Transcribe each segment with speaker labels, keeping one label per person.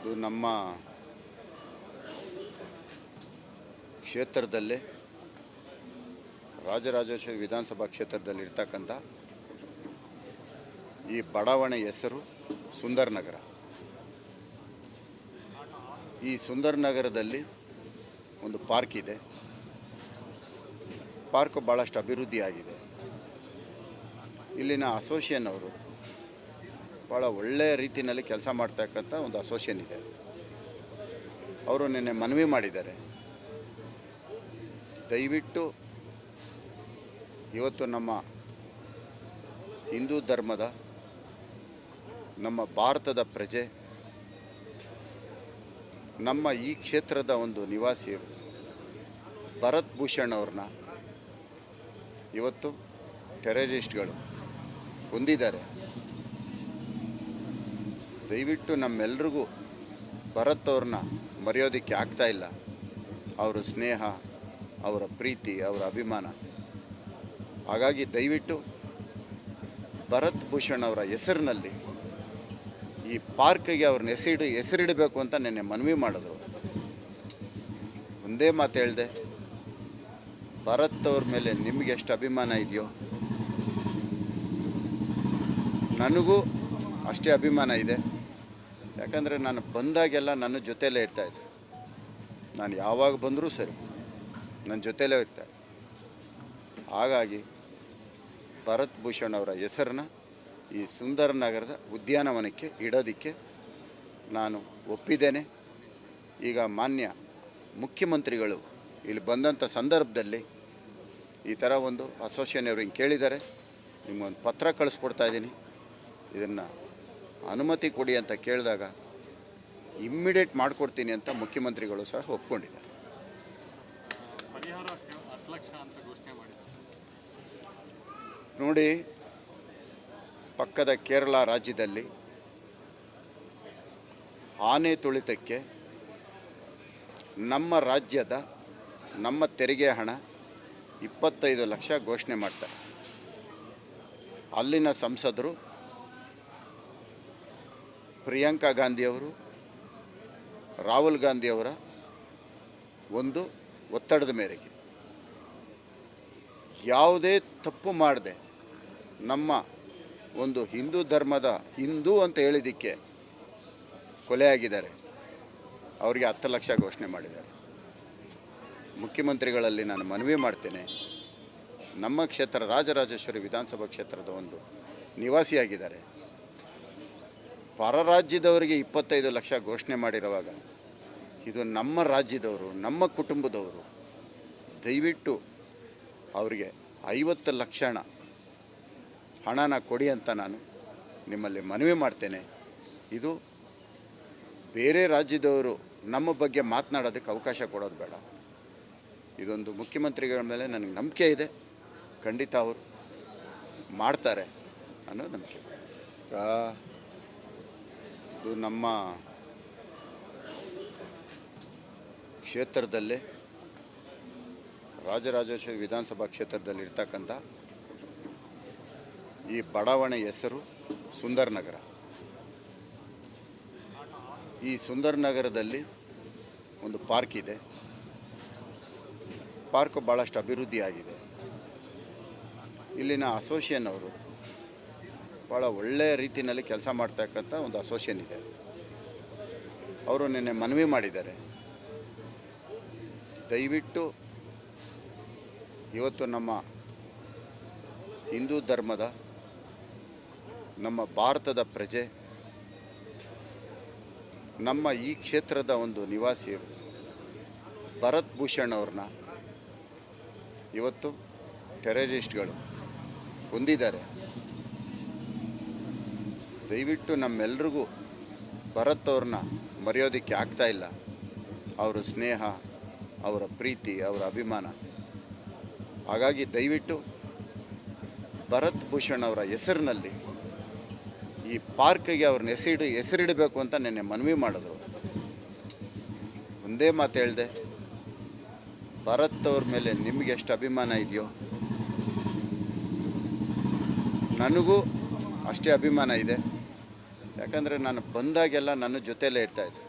Speaker 1: ಇದು ನಮ್ಮ ಕ್ಷೇತ್ರದಲ್ಲೇ ರಾಜರಾಜೇಶ್ವರಿ ವಿಧಾನಸಭಾ ಕ್ಷೇತ್ರದಲ್ಲಿ ಇರ್ತಕ್ಕಂಥ ಈ ಬಡಾವಣೆ ಹೆಸರು ಸುಂದರ್ ನಗರ. ಈ ಸುಂದರ್ ನಗರದಲ್ಲಿ ಒಂದು ಪಾರ್ಕ್ ಇದೆ. ಪಾರ್ಕ್ ಭಾಳಷ್ಟು ಅಭಿವೃದ್ಧಿ ಆಗಿದೆ. ಇಲ್ಲಿನ ಅಸೋಸಿಯೇಷನ್ ಅವರು ಭಾಳ ಒಳ್ಳೆಯ ರೀತಿಯಲ್ಲಿ ಕೆಲಸ ಮಾಡ್ತಕ್ಕಂಥ ಒಂದು ಅಸೋಸಿಯೇಷನ್ ಇದೆ. ಅವರು ನಿನ್ನೆ ಮನವಿ ಮಾಡಿದ್ದಾರೆ, ದಯವಿಟ್ಟು ಇವತ್ತು ನಮ್ಮ ಹಿಂದೂ ಧರ್ಮದ, ನಮ್ಮ ಭಾರತದ ಪ್ರಜೆ, ನಮ್ಮ ಈ ಕ್ಷೇತ್ರದ ಒಂದು ನಿವಾಸಿ ಭರತ್ ಭೂಷಣ್ ಅವ್ರನ್ನ ಇವತ್ತು ಟೆರರಿಸ್ಟ್ಗಳು ಕೊಂದಿದ್ದಾರೆ. ದಯವಿಟ್ಟು ನಮ್ಮೆಲ್ರಿಗೂ ಭರತ್ ಅವ್ರನ್ನ ಮರೆಯೋದಕ್ಕೆ ಆಗ್ತಾಯಿಲ್ಲ. ಅವರ ಸ್ನೇಹ, ಅವರ ಪ್ರೀತಿ, ಅವರ ಅಭಿಮಾನ. ಹಾಗಾಗಿ ದಯವಿಟ್ಟು ಭರತ್ ಭೂಷಣ್ ಅವರ ಹೆಸರಿನಲ್ಲಿ ಈ ಪಾರ್ಕಿಗೆ ಅವ್ರನ್ನ ಹೆಸರಿಡಬೇಕು ಅಂತ ನೆನ್ನೆ ಮನವಿ ಮಾಡಿದ್ರು. ಒಂದೇ ಮಾತು ಹೇಳಿದೆ, ಭರತ್ ಅವ್ರ ಮೇಲೆ ನಿಮಗೆ ಎಷ್ಟು ಅಭಿಮಾನ ಇದೆಯೋ ನನಗೂ ಅಷ್ಟೇ ಅಭಿಮಾನ ಇದೆ. ಯಾಕಂದರೆ ನಾನು ಬಂದಾಗೆಲ್ಲ ನನ್ನ ಜೊತೆಯಲ್ಲೇ ಇರ್ತಾಯಿದ್ದೆ. ನಾನು ಯಾವಾಗ ಬಂದರೂ ಸರಿ ನನ್ನ ಜೊತೆಯಲ್ಲೇ ಇರ್ತಾಯಿದ್ದೆ. ಹಾಗಾಗಿ ಭರತ್ ಭೂಷಣ್ ಅವರ ಹೆಸರನ್ನ ಈ ಸುಂದರ ನಗರದ ಉದ್ಯಾನವನಕ್ಕೆ ಇಡೋದಕ್ಕೆ ನಾನು ಒಪ್ಪಿದ್ದೇನೆ. ಈಗ ಮಾನ್ಯ ಮುಖ್ಯಮಂತ್ರಿಗಳು ಇಲ್ಲಿ ಬಂದಂಥ ಸಂದರ್ಭದಲ್ಲಿ ಈ ಥರ ಒಂದು ಅಸೋಸಿಯೇಷನ್ ಅವ್ರು ಹಿಂಗೆ ಕೇಳಿದ್ದಾರೆ, ನಿಮಗೊಂದು ಪತ್ರ ಕಳಿಸ್ಕೊಡ್ತಾಯಿದ್ದೀನಿ, ಇದನ್ನು ಅನುಮತಿ ಕೊಡಿ ಅಂತ ಕೇಳಿದಾಗ ಇಮ್ಮಿಡಿಯೇಟ್ ಮಾಡಿಕೊಡ್ತೀನಿ ಅಂತ ಮುಖ್ಯಮಂತ್ರಿಗಳು ಸಹ ಒಪ್ಕೊಂಡಿದ್ದಾರೆ. ನೋಡಿ, ಪಕ್ಕದ ಕೇರಳ ರಾಜ್ಯದಲ್ಲಿ ಆನೆ ತುಳಿತಕ್ಕೆ ನಮ್ಮ ರಾಜ್ಯದ ನಮ್ಮ ತೆರಿಗೆ ಹಣ 25 ಲಕ್ಷ ಘೋಷಣೆ ಮಾಡ್ತಾರೆ. ಅಲ್ಲಿನ ಸಂಸದರು ಪ್ರಿಯಾಂಕಾ ಗಾಂಧಿಯವರು, ರಾಹುಲ್ ಗಾಂಧಿಯವರ ಒಂದು ಒತ್ತಡದ ಮೇರೆಗೆ ಯಾವುದೇ ತಪ್ಪು ಮಾಡದೆ ನಮ್ಮ ಒಂದು ಹಿಂದೂ ಧರ್ಮದ ಹಿಂದೂ ಅಂತ ಹೇಳಿದ್ದಕ್ಕೆ ಕೊಲೆಯಾಗಿದ್ದಾರೆ. ಅವರಿಗೆ 10 ಲಕ್ಷ ಘೋಷಣೆ ಮಾಡಿದ್ದಾರೆ. ಮುಖ್ಯಮಂತ್ರಿಗಳಲ್ಲಿ ನಾನು ಮನವಿ ಮಾಡ್ತೇನೆ, ನಮ್ಮ ಕ್ಷೇತ್ರ ರಾಜರಾಜೇಶ್ವರಿ ವಿಧಾನಸಭಾ ಕ್ಷೇತ್ರದ ಒಂದು ನಿವಾಸಿಯಾಗಿದ್ದಾರೆ. ಪರ ರಾಜ್ಯದವರಿಗೆ 25 ಲಕ್ಷ ಘೋಷಣೆ ಮಾಡಿರುವಾಗ ಇದು ನಮ್ಮ ರಾಜ್ಯದವರು, ನಮ್ಮ ಕುಟುಂಬದವರು. ದಯವಿಟ್ಟು ಅವರಿಗೆ 50 ಲಕ್ಷ ಹಣನ ಕೊಡಿ ಅಂತ ನಾನು ನಿಮ್ಮಲ್ಲಿ ಮನವಿ ಮಾಡ್ತೇನೆ. ಇದು ಬೇರೆ ರಾಜ್ಯದವರು ನಮ್ಮ ಬಗ್ಗೆ ಮಾತನಾಡೋದಕ್ಕೆ ಅವಕಾಶ ಕೊಡೋದು ಬೇಡ. ಇದೊಂದು ಮುಖ್ಯಮಂತ್ರಿಗಳ ಮೇಲೆ ನನಗೆ ನಂಬಿಕೆ ಇದೆ, ಖಂಡಿತ ಅವರು ಮಾಡ್ತಾರೆ ಅನ್ನೋ ನಂಬಿಕೆ. ಇದು ನಮ್ಮ ಕ್ಷೇತ್ರದಲ್ಲೇ ರಾಜರಾಜೇಶ್ವರಿ ವಿಧಾನಸಭಾ ಕ್ಷೇತ್ರದಲ್ಲಿ ಇರ್ತಕ್ಕಂಥ ಈ ಬಡಾವಣೆ ಹೆಸರು ಸುಂದರ್ ನಗರ. ಈ ಸುಂದರ್ ನಗರದಲ್ಲಿ ಒಂದು ಪಾರ್ಕ್ ಇದೆ. ಪಾರ್ಕ್ ಭಾಳಷ್ಟು ಅಭಿವೃದ್ಧಿ ಆಗಿದೆ. ಇಲ್ಲಿನ ಅಸೋಸಿಯೇಷನ್ ಅವರು ಭಾಳ ಒಳ್ಳೆಯ ರೀತಿಯಲ್ಲಿ ಕೆಲಸ ಮಾಡ್ತಕ್ಕಂಥ ಒಂದು ಅಸೋಸಿಯೇಷನ್ ಇದೆ. ಅವರು ನಿನ್ನೆ ಮನವಿ ಮಾಡಿದ್ದಾರೆ, ದಯವಿಟ್ಟು ಇವತ್ತು ನಮ್ಮ ಹಿಂದೂ ಧರ್ಮದ, ನಮ್ಮ ಭಾರತದ ಪ್ರಜೆ, ನಮ್ಮ ಈ ಕ್ಷೇತ್ರದ ಒಂದು ನಿವಾಸಿ ಭರತ್ ಭೂಷಣ್ ಅವ್ರನ್ನ ಇವತ್ತು ಟೆರರಿಸ್ಟ್ಗಳು ಕೊಂದಿದ್ದಾರೆ. ದಯವಿಟ್ಟು ನಮ್ಮೆಲ್ರಿಗೂ ಭರತ್ ಅವ್ರನ್ನ ಮರೆಯೋದಕ್ಕೆ ಆಗ್ತಾಯಿಲ್ಲ. ಅವರ ಸ್ನೇಹ, ಅವರ ಪ್ರೀತಿ, ಅವರ ಅಭಿಮಾನ. ಹಾಗಾಗಿ ದಯವಿಟ್ಟು ಭರತ್ ಭೂಷಣ್ ಅವರ ಹೆಸರಿನಲ್ಲಿ ಈ ಪಾರ್ಕಿಗೆ ಅವ್ರನ್ನ ಹೆಸರಿಡಬೇಕು ಅಂತ ನೆನ್ನೆ ಮನವಿ ಮಾಡಿದ್ರು. ಒಂದೇ ಮಾತು ಹೇಳಿದೆ, ಭರತ್ ಅವ್ರ ಮೇಲೆ ನಿಮಗೆ ಎಷ್ಟು ಅಭಿಮಾನ ಇದೆಯೋ ನನಗೂ ಅಷ್ಟೇ ಅಭಿಮಾನ ಇದೆ. ಯಾಕಂದರೆ ನಾನು ಬಂದಾಗೆಲ್ಲ ನನ್ನ ಜೊತೆಯಲ್ಲೇ ಇರ್ತಾಯಿದ್ದೆ.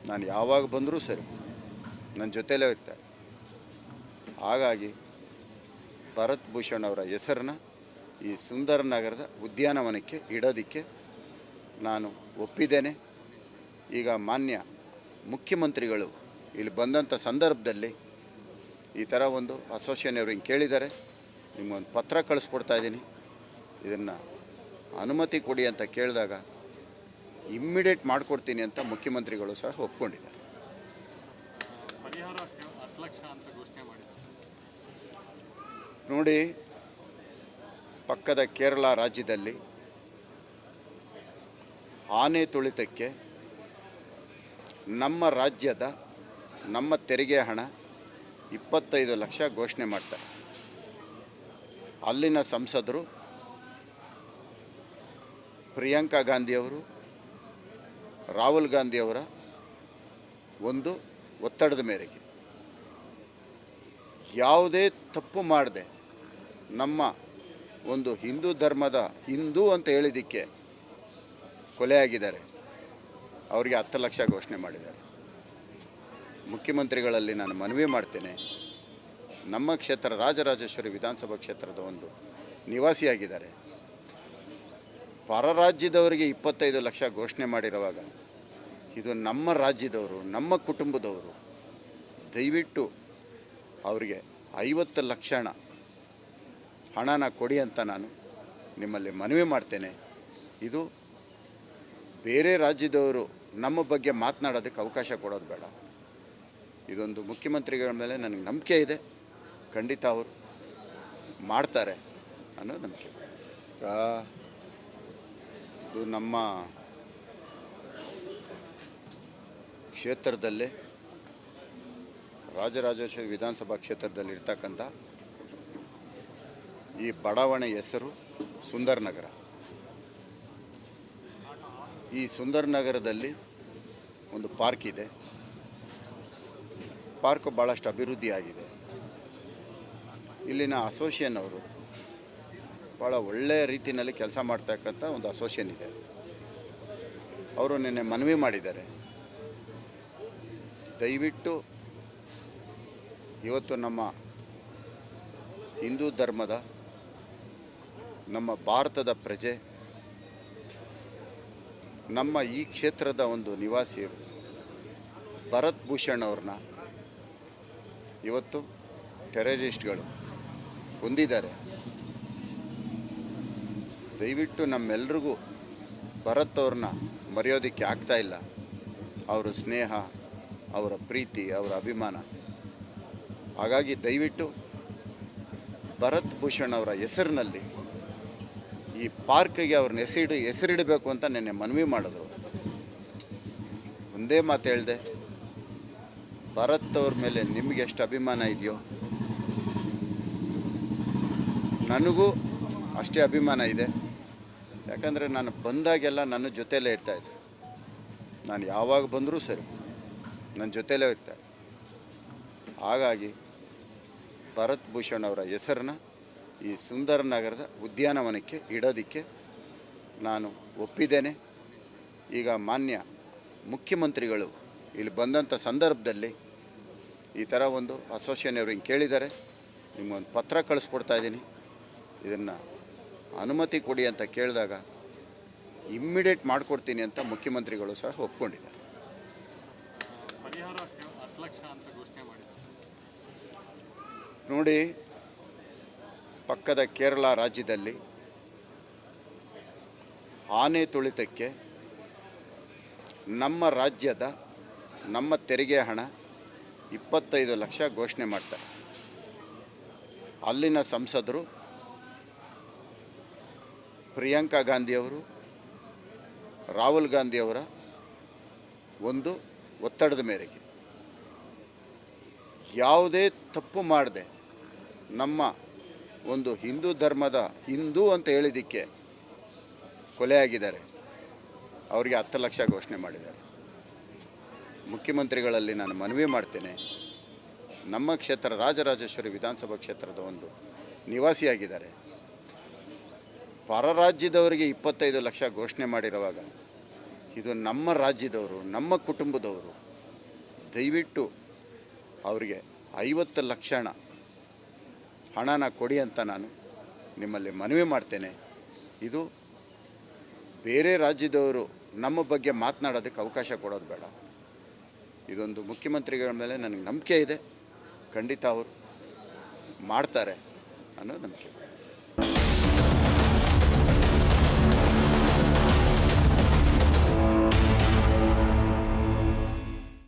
Speaker 1: ನಾನು ಯಾವಾಗ ಬಂದರೂ ಸರಿ ನನ್ನ ಜೊತೆಲೇ ಇರ್ತಾರೆ. ಹಾಗಾಗಿ ಭರತ್ ಭೂಷಣ್ ಅವರ ಹೆಸರನ್ನ ಈ ಸುಂದರ ನಗರದ ಉದ್ಯಾನವನಕ್ಕೆ ಇಡೋದಕ್ಕೆ ನಾನು ಒಪ್ಪಿದ್ದೇನೆ. ಈಗ ಮಾನ್ಯ ಮುಖ್ಯಮಂತ್ರಿಗಳು ಇಲ್ಲಿ ಬಂದಂಥ ಸಂದರ್ಭದಲ್ಲಿ ಈ ಥರ ಒಂದು ಅಸೋಸಿಯೇಷನ್ ಅವ್ರು ಹಿಂಗೆ ಕೇಳಿದ್ದಾರೆ, ನಿಮಗೊಂದು ಪತ್ರ ಕಳಿಸ್ಕೊಡ್ತಾ ಇದ್ದೀನಿ, ಇದನ್ನು ಅನುಮತಿ ಕೊಡಿ ಅಂತ ಕೇಳಿದಾಗ ಇಮ್ಮಿಡಿಯೇಟ್ ಮಾಡಿಕೊಡ್ತೀನಿ ಅಂತ ಮುಖ್ಯಮಂತ್ರಿಗಳು ಸಹ ಒಪ್ಕೊಂಡಿದ್ದಾರೆ. ನೋಡಿ, ಪಕ್ಕದ ಕೇರಳ ರಾಜ್ಯದಲ್ಲಿ ಆನೆ ತುಳಿತಕ್ಕೆ ನಮ್ಮ ರಾಜ್ಯದ ನಮ್ಮ ತೆರಿಗೆ ಹಣ 25 ಲಕ್ಷ ಘೋಷಣೆ ಮಾಡ್ತಾರೆ. ಅಲ್ಲಿನ ಸಂಸದರು ಪ್ರಿಯಾಂಕಾ ಗಾಂಧಿಯವರು, ರಾಹುಲ್ ಗಾಂಧಿಯವರ ಒಂದು ಒತ್ತಡದ ಮೇರೆಗೆ ಯಾವುದೇ ತಪ್ಪು ಮಾಡದೆ ನಮ್ಮ ಒಂದು ಹಿಂದೂ ಧರ್ಮದ ಹಿಂದೂ ಅಂತ ಹೇಳಿದ್ದಕ್ಕೆ ಕೊಲೆಯಾಗಿದ್ದಾರೆ. ಅವರಿಗೆ 10 ಲಕ್ಷ ಘೋಷಣೆ ಮಾಡಿದ್ದಾರೆ. ಮುಖ್ಯಮಂತ್ರಿಗಳಲ್ಲಿ ನಾನು ಮನವಿ ಮಾಡ್ತೇನೆ, ನಮ್ಮ ಕ್ಷೇತ್ರ ರಾಜರಾಜೇಶ್ವರಿ ವಿಧಾನಸಭಾ ಕ್ಷೇತ್ರದ ಒಂದು ನಿವಾಸಿಯಾಗಿದ್ದಾರೆ. ಪರ ರಾಜ್ಯದವರಿಗೆ 25 ಲಕ್ಷ ಘೋಷಣೆ ಮಾಡಿರುವಾಗ ಇದು ನಮ್ಮ ರಾಜ್ಯದವರು, ನಮ್ಮ ಕುಟುಂಬದವರು, ದಯವಿಟ್ಟು ಅವರಿಗೆ 50 ಲಕ್ಷ ಹಣನ ಕೊಡಿ ಅಂತ ನಾನು ನಿಮ್ಮಲ್ಲಿ ಮನವಿ ಮಾಡ್ತೇನೆ. ಇದು ಬೇರೆ ರಾಜ್ಯದವರು ನಮ್ಮ ಬಗ್ಗೆ ಮಾತನಾಡೋದಕ್ಕೆ ಅವಕಾಶ ಕೊಡೋದು ಬೇಡ. ಇದೊಂದು ಮುಖ್ಯಮಂತ್ರಿಗಳ ಮೇಲೆ ನನಗೆ ನಂಬಿಕೆ ಇದೆ, ಖಂಡಿತ ಅವರು ಮಾಡ್ತಾರೆ ಅನ್ನೋ ನಂಬಿಕೆ. ಇದು ನಮ್ಮ ಕ್ಷೇತ್ರದಲ್ಲೇ ರಾಜರಾಜೇಶ್ವರಿ ವಿಧಾನಸಭಾ ಕ್ಷೇತ್ರದಲ್ಲಿ ಇರ್ತಕ್ಕಂಥ ಈ ಬಡಾವಣೆ ಹೆಸರು ಸುಂದರ್ ನಗರ. ಈ ಸುಂದರ್ ನಗರದಲ್ಲಿ ಒಂದು ಪಾರ್ಕ್ ಇದೆ. ಪಾರ್ಕ್ ಭಾಳಷ್ಟು ಅಭಿವೃದ್ಧಿ ಆಗಿದೆ. ಇಲ್ಲಿನ ಅಸೋಸಿಯೇಷನ್ ಅವರು ಭಾಳ ಒಳ್ಳೆಯ ರೀತಿಯಲ್ಲಿ ಕೆಲಸ ಮಾಡ್ತಕ್ಕಂಥ ಒಂದು ಅಸೋಸಿಯೇಷನ್ ಇದೆ. ಅವರು ನಿನ್ನೆ ಮನವಿ ಮಾಡಿದ್ದಾರೆ, ದಯವಿಟ್ಟು ಇವತ್ತು ನಮ್ಮ ಹಿಂದೂ ಧರ್ಮದ ನಮ್ಮ ಭಾರತದ ಪ್ರಜೆ, ನಮ್ಮ ಈ ಕ್ಷೇತ್ರದ ಒಂದು ನಿವಾಸಿ ಭರತ್ ಭೂಷಣ್ ಅವ್ರನ್ನ ಇವತ್ತು ಟೆರರಿಸ್ಟ್ಗಳು ಕೊಂದಿದ್ದಾರೆ. ದಯವಿಟ್ಟು ನಮ್ಮೆಲ್ರಿಗೂ ಭರತ್ ಅವ್ರನ್ನ ಮರೆಯೋದಕ್ಕೆ ಆಗ್ತಾಯಿಲ್ಲ. ಅವರ ಸ್ನೇಹ, ಅವರ ಪ್ರೀತಿ, ಅವರ ಅಭಿಮಾನ. ಹಾಗಾಗಿ ದಯವಿಟ್ಟು ಭರತ್ ಭೂಷಣ್ ಅವರ ಹೆಸರಿನಲ್ಲಿ ಈ ಪಾರ್ಕಿಗೆ ಅವ್ರನ್ನ ಹೆಸರಿಡಬೇಕು ಅಂತ ನೆನ್ನೆ ಮನವಿ ಮಾಡಿದ್ರು. ಒಂದೇ ಮಾತು ಹೇಳಿದೆ, ಭರತ್ ಅವ್ರ ಮೇಲೆ ನಿಮಗೆ ಎಷ್ಟು ಅಭಿಮಾನ ಇದೆಯೋ ನನಗೂ ಅಷ್ಟೇ ಅಭಿಮಾನ ಇದೆ. ಯಾಕಂದರೆ ನಾನು ಬಂದಾಗೆಲ್ಲ ನನ್ನ ಜೊತೆಯಲ್ಲೇ ಇರ್ತಾಯಿದ್ದೆ. ನಾನು ಯಾವಾಗ ಬಂದರೂ ಸರಿ ನನ್ನ ಜೊತೆಯಲ್ಲೇ ಇರ್ತಾರೆ. ಹಾಗಾಗಿ ಭರತ್ ಭೂಷಣ್ ಅವರ ಹೆಸರನ್ನ ಈ ಸುಂದರ ನಗರದ ಉದ್ಯಾನವನಕ್ಕೆ ಇಡೋದಕ್ಕೆ ನಾನು ಒಪ್ಪಿದ್ದೇನೆ. ಈಗ ಮಾನ್ಯ ಮುಖ್ಯಮಂತ್ರಿಗಳು ಇಲ್ಲಿ ಬಂದಂಥ ಸಂದರ್ಭದಲ್ಲಿ ಈ ಥರ ಒಂದು ಅಸೋಸಿಯೇಷನ್ ಅವ್ರು ಹಿಂಗೆ ಕೇಳಿದ್ದಾರೆ, ನಿಮಗೊಂದು ಪತ್ರ ಕಳಿಸ್ಕೊಡ್ತಾ ಇದ್ದೀನಿ, ಇದನ್ನು ಅನುಮತಿ ಕೊಡಿ ಅಂತ ಕೇಳಿದಾಗ ಇಮ್ಮಿಡಿಯೇಟ್ ಮಾಡಿಕೊಡ್ತೀನಿ ಅಂತ ಮುಖ್ಯಮಂತ್ರಿಗಳು ಸಹ ಒಪ್ಕೊಂಡಿದ್ದಾರೆ. ನೋಡಿ, ಪಕ್ಕದ ಕೇರಳ ರಾಜ್ಯದಲ್ಲಿ ಆನೆ ತುಳಿತಕ್ಕೆ ನಮ್ಮ ರಾಜ್ಯದ ನಮ್ಮ ತೆರಿಗೆ ಹಣ 25 ಲಕ್ಷ ಘೋಷಣೆ ಮಾಡ್ತಾರೆ. ಅಲ್ಲಿನ ಸಂಸದರು ಪ್ರಿಯಾಂಕಾ ಗಾಂಧಿಯವರು, ರಾಹುಲ್ ಗಾಂಧಿಯವರ ಒಂದು ಒತ್ತಡದ ಮೇರೆಗೆ ಯಾವುದೇ ತಪ್ಪು ಮಾಡದೆ ನಮ್ಮ ಒಂದು ಹಿಂದೂ ಧರ್ಮದ ಹಿಂದೂ ಅಂತ ಹೇಳಿದ್ದಕ್ಕೆ ಕೊಲೆಯಾಗಿದ್ದಾರೆ. ಅವರಿಗೆ 10 ಲಕ್ಷ ಘೋಷಣೆ ಮಾಡಿದ್ದಾರೆ. ಮುಖ್ಯಮಂತ್ರಿಗಳಲ್ಲಿ ನಾನು ಮನವಿ ಮಾಡ್ತೇನೆ, ನಮ್ಮ ಕ್ಷೇತ್ರ ರಾಜರಾಜೇಶ್ವರಿ ವಿಧಾನಸಭಾ ಕ್ಷೇತ್ರದ ಒಂದು ನಿವಾಸಿಯಾಗಿದ್ದಾರೆ. ಪರ ರಾಜ್ಯದವರಿಗೆ 25 ಲಕ್ಷ ಘೋಷಣೆ ಮಾಡಿರುವಾಗ ಇದು ನಮ್ಮ ರಾಜ್ಯದವರು, ನಮ್ಮ ಕುಟುಂಬದವರು, ದಯವಿಟ್ಟು ಅವರಿಗೆ 50 ಲಕ್ಷ ಹಣನ ಕೊಡಿ ಅಂತ ನಾನು ನಿಮ್ಮಲ್ಲಿ ಮನವಿ ಮಾಡ್ತೇನೆ. ಇದು ಬೇರೆ ರಾಜ್ಯದವರು ನಮ್ಮ ಬಗ್ಗೆ ಮಾತನಾಡೋದಕ್ಕೆ ಅವಕಾಶ ಕೊಡೋದು ಬೇಡ. ಇದೊಂದು ಮುಖ್ಯಮಂತ್ರಿಗಳ ಮೇಲೆ ನನಗೆ ನಂಬಿಕೆ ಇದೆ, ಖಂಡಿತ ಅವರು ಮಾಡ್ತಾರೆ ಅನ್ನೋ ನಂಬಿಕೆ.